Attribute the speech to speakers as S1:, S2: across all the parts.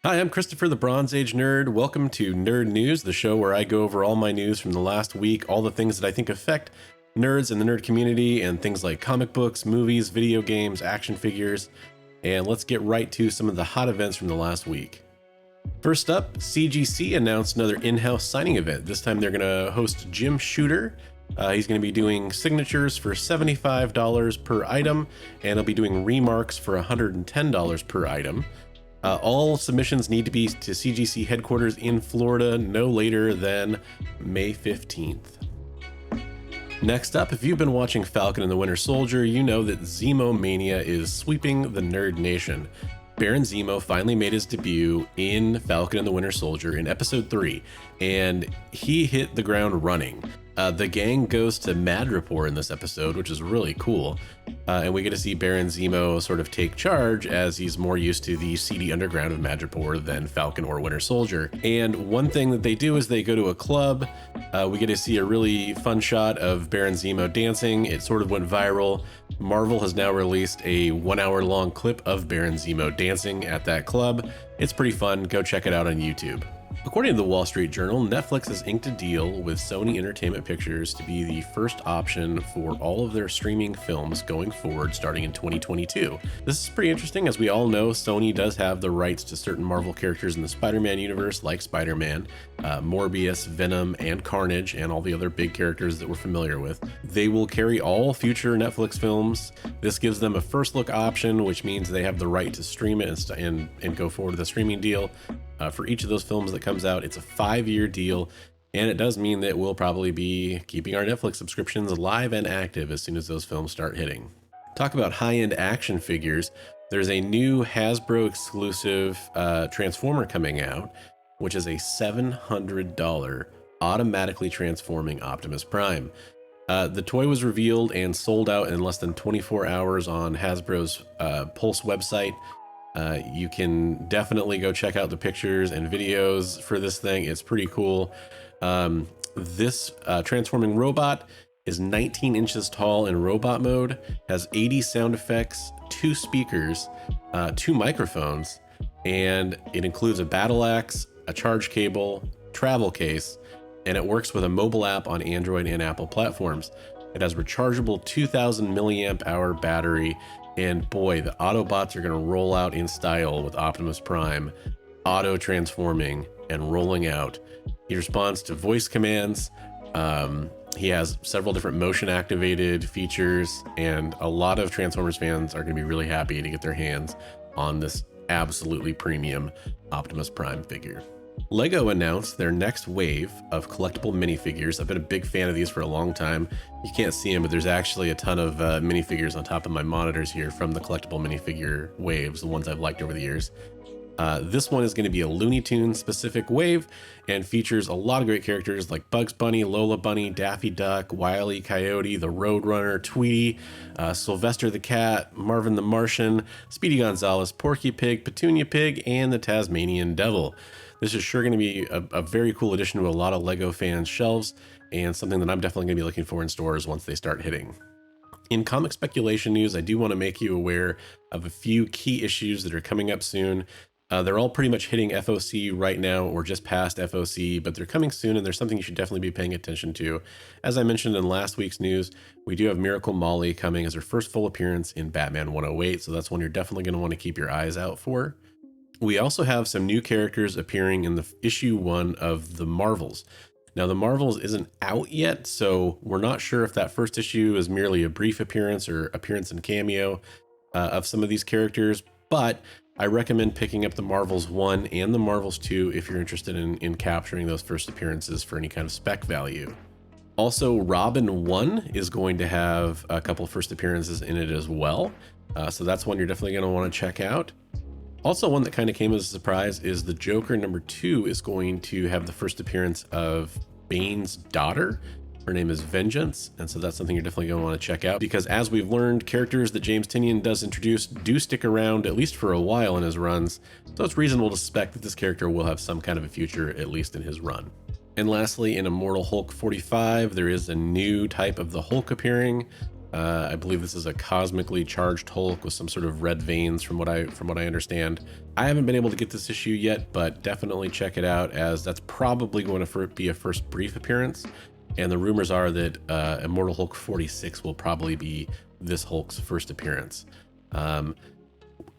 S1: Hi, I'm Christopher the Bronze Age Nerd. Welcome to Nerd News, the show where I go over all my news from the last week, all the things that I think affect nerds and the nerd community, and things like comic books, movies, video games, action figures. And let's get right to some of the hot events from the last week. First up, CGC announced another in-house signing event. This time they're going to host Jim Shooter. He's going to be doing signatures for $75 per item, and he'll be doing remarks for $110 per item. All submissions need to be to CGC headquarters in Florida no later than May 15th. Next up, if you've been watching Falcon and the Winter Soldier, you know that Zemo mania is sweeping the nerd nation. Baron Zemo finally made his debut in Falcon and the Winter Soldier in episode 3, and he hit the ground running. The gang goes to Madripoor in this episode, which is really cool. And we get to see Baron Zemo sort of take charge, as he's more used to the seedy underground of Madripoor than Falcon or Winter Soldier. And one thing that they do is they go to a club. We get to see a really fun shot of Baron Zemo dancing. It sort of went viral. Marvel has now released a 1 hour long clip of Baron Zemo dancing at that club. It's pretty fun. Go check it out on YouTube. According to the Wall Street Journal, Netflix has inked a deal with Sony Entertainment Pictures to be the first option for all of their streaming films going forward starting in 2022. This is pretty interesting. As we all know, Sony does have the rights to certain Marvel characters in the Spider-Man universe, like Spider-Man, Morbius, Venom, and Carnage, and all the other big characters that we're familiar with. They will carry all future Netflix films. This gives them a first look option, which means they have the right to stream it and go forward with a streaming deal. For each of those films that comes out, it's a 5-year deal, and it does mean that we'll probably be keeping our Netflix subscriptions alive and active as soon as those films start hitting. Talk about high-end action figures. There's a new Hasbro exclusive Transformer coming out, which is a $700 automatically transforming Optimus Prime. The toy was revealed and sold out in less than 24 hours on Hasbro's Pulse website. You can definitely go check out the pictures and videos for this thing. It's pretty cool. This transforming robot is 19 inches tall in robot mode, has 80 sound effects, 2 speakers, 2 microphones, and it includes a battle axe, a charge cable, travel case, and it works with a mobile app on Android and Apple platforms. It has rechargeable 2000 milliamp hour battery. And boy, the Autobots are going to roll out in style with Optimus Prime, auto transforming and rolling out. He responds to voice commands. He has several different motion activated features, and a lot of Transformers fans are going to be really happy to get their hands on this absolutely premium Optimus Prime figure. LEGO announced their next wave of collectible minifigures. I've been a big fan of these for a long time. You can't see them, but there's actually a ton of minifigures on top of my monitors here from the collectible minifigure waves, the ones I've liked over the years. This one is going to be a Looney Tunes specific wave and features a lot of great characters like Bugs Bunny, Lola Bunny, Daffy Duck, Wile E. Coyote, the Roadrunner, Tweety, Sylvester the Cat, Marvin the Martian, Speedy Gonzales, Porky Pig, Petunia Pig, and the Tasmanian Devil. This is sure going to be a very cool addition to a lot of LEGO fans' shelves, and something that I'm definitely going to be looking for in stores once they start hitting. In comic speculation news, I do want to make you aware of a few key issues that are coming up soon. They're all pretty much hitting FOC right now or just past FOC, but they're coming soon, and there's something you should definitely be paying attention to. As I mentioned in last week's news, we do have Miracle Molly coming as her first full appearance in Batman 108, so that's one you're definitely going to want to keep your eyes out for. We also have some new characters appearing in the issue 1 of the Marvels. Now, the Marvels isn't out yet, so we're not sure if that first issue is merely a brief appearance or appearance and cameo of some of these characters, but I recommend picking up the Marvels 1 and the Marvels 2 if you're interested in capturing those first appearances for any kind of spec value. Also, Robin 1 is going to have a couple first appearances in it as well, so that's one you're definitely going to want to check out. Also, one that kind of came as a surprise is the Joker number 2 is going to have the first appearance of Bane's daughter. Her name is Vengeance, and so that's something you're definitely going to want to check out, because as we've learned, characters that James Tynion does introduce do stick around at least for a while in his runs, so it's reasonable to suspect that this character will have some kind of a future, at least in his run. And lastly, in Immortal Hulk 45, there is a new type of the Hulk appearing. I believe this is a cosmically charged Hulk with some sort of red veins from what I understand. I haven't been able to get this issue yet, but definitely check it out, as that's probably going to be a first brief appearance. And the rumors are that Immortal Hulk 46 will probably be this Hulk's first appearance.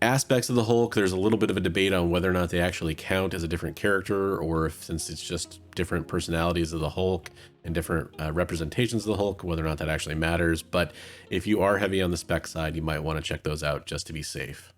S1: Aspects of the Hulk, there's a little bit of a debate on whether or not they actually count as a different character, or if, since it's just different personalities of the Hulk and different representations of the Hulk, whether or not that actually matters. But if you are heavy on the Spec side, you might want to check those out just to be safe.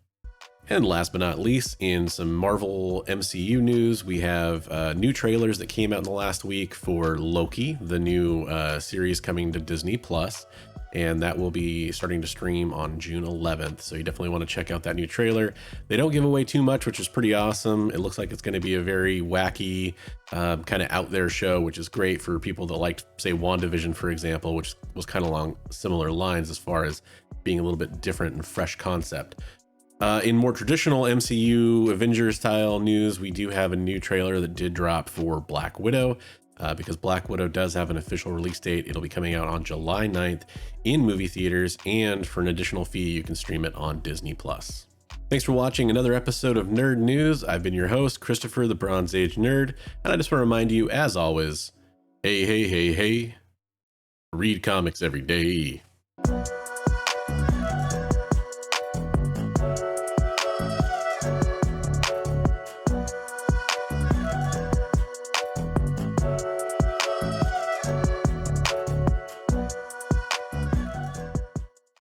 S1: And last but not least, in some Marvel MCU news, we have new trailers that came out in the last week for Loki, the new series coming to Disney Plus. And that will be starting to stream on June 11th. So you definitely want to check out that new trailer. They don't give away too much, which is pretty awesome. It looks like it's going to be a very wacky, kind of out there show, which is great for people that liked, say, WandaVision, for example, which was kind of along similar lines as far as being a little bit different and fresh concept. In more traditional MCU Avengers style news, we do have a new trailer that did drop for Black Widow. Because Black Widow does have an official release date. It'll be coming out on July 9th in movie theaters, and for an additional fee, you can stream it on Disney Plus. Thanks for watching another episode of Nerd News. I've been your host, Christopher the Bronze Age Nerd, and I just want to remind you, as always, hey, read comics every day.